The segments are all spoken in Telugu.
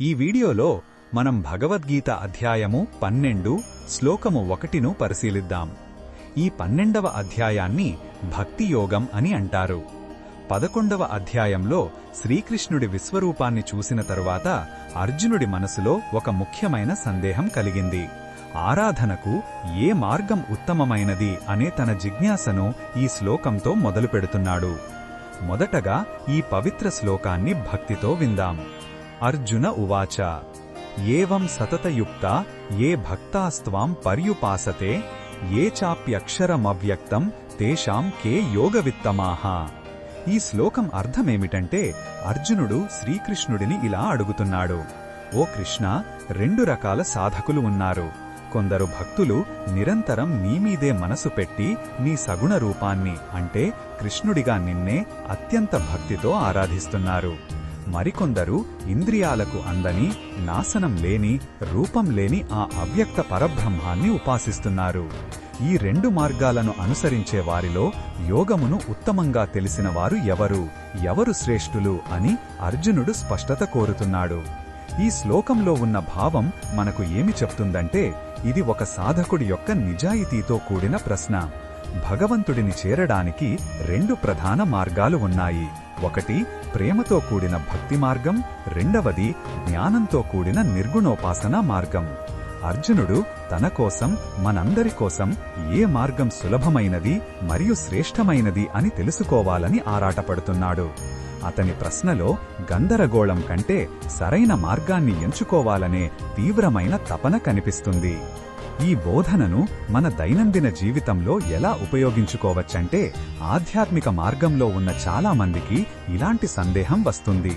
ఈ వీడియోలో మనం భగవద్గీత అధ్యాయము 12 శ్లోకము 1ను పరిశీలిద్దాం. ఈ 12వ అధ్యాయాన్ని భక్తి యోగం అని అంటారు. 11వ అధ్యాయంలో శ్రీకృష్ణుడి విశ్వరూపాన్ని చూసిన తరువాత అర్జునుడి మనసులో ఒక ముఖ్యమైన సందేహం కలిగింది. ఆరాధనకు ఏ మార్గం ఉత్తమమైనది అనే తన జిజ్ఞాసను ఈ శ్లోకంతో మొదలుపెడుతున్నాడు. మొదటగా ఈ పవిత్ర శ్లోకాన్ని భక్తితో విందాం. అర్జున ఉవాచ ఏవం సతతయుక్తా ఏ భక్తాస్త్వాం పర్యుపాసతే ఏ చాప్యక్షరమవ్యక్తం తేషాం కే యోగవిత్తమాః. ఈ శ్లోకం అర్థమేమిటంటే అర్జునుడు శ్రీకృష్ణుడిని ఇలా అడుగుతున్నాడు, ఓ కృష్ణ, 2 రకాల సాధకులు ఉన్నారు. కొందరు భక్తులు నిరంతరం నీమీదే మనసు పెట్టి నీ సగుణ రూపాన్ని అంటే కృష్ణుడిగా నిన్నే అత్యంత భక్తితో ఆరాధిస్తున్నారు. మరికొందరు ఇంద్రియాలకు అందని నాశనం లేని రూపం లేని ఆ అవ్యక్త పరబ్రహ్మాన్ని ఉపాసిస్తున్నారు. ఈ 2 మార్గాలను అనుసరించే వారిలో యోగమును ఉత్తమంగా తెలిసిన వారు ఎవరు శ్రేష్ఠులు అని అర్జునుడు స్పష్టత కోరుతున్నాడు. ఈ శ్లోకంలో ఉన్న భావం మనకు ఏమి చెప్తుందంటే ఇది ఒక సాధకుడి యొక్క నిజాయితీతో కూడిన ప్రశ్న. భగవంతుడిని చేరడానికి 2 ప్రధాన మార్గాలు ఉన్నాయి. ఒకటి ప్రేమతో కూడిన భక్తి మార్గం, రెండవది జ్ఞానంతో కూడిన నిర్గుణోపాసనా మార్గం. అర్జునుడు తన కోసం మనందరి కోసం ఏ మార్గం సులభమైనది మరియు శ్రేష్టమైనది అని తెలుసుకోవాలని ఆరాటపడుతున్నాడు. అతని ప్రశ్నలో గందరగోళం కంటే సరైన మార్గాన్ని ఎంచుకోవాలనే తీవ్రమైన తపన కనిపిస్తుంది. ఈ బోధనను మన దైనందిన జీవితంలో ఎలా ఉపయోగించుకోవచ్చంటే ఆధ్యాత్మిక మార్గంలో ఉన్న చాలా మందికి ఇలాంటి సందేహం వస్తుంది.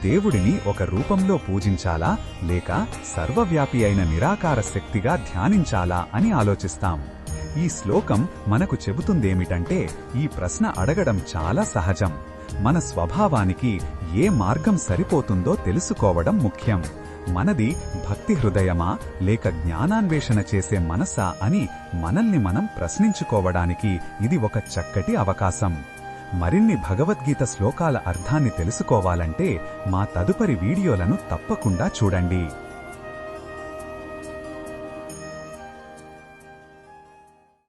దేవుడిని ఒక రూపంలో పూజించాలా లేక సర్వవ్యాపి అయిన నిరాకార శక్తిగా ధ్యానించాలా అని ఆలోచిస్తాం. ఈ శ్లోకం మనకు చెబుతుందేమిటంటే ఈ ప్రశ్న అడగడం చాలా సహజం. మన స్వభావానికి ఏ మార్గం సరిపోతుందో తెలుసుకోవడం ముఖ్యం. మనది భక్తి హృదయమా లేక జ్ఞానాన్వేషణ చేసే మనసా అని మనల్ని మనం ప్రశ్నించుకోవడానికి ఇది ఒక చక్కటి అవకాశం. మరిన్ని భగవద్గీత శ్లోకాల అర్థాన్ని తెలుసుకోవాలంటే మా తదుపరి వీడియోలను తప్పకుండా చూడండి.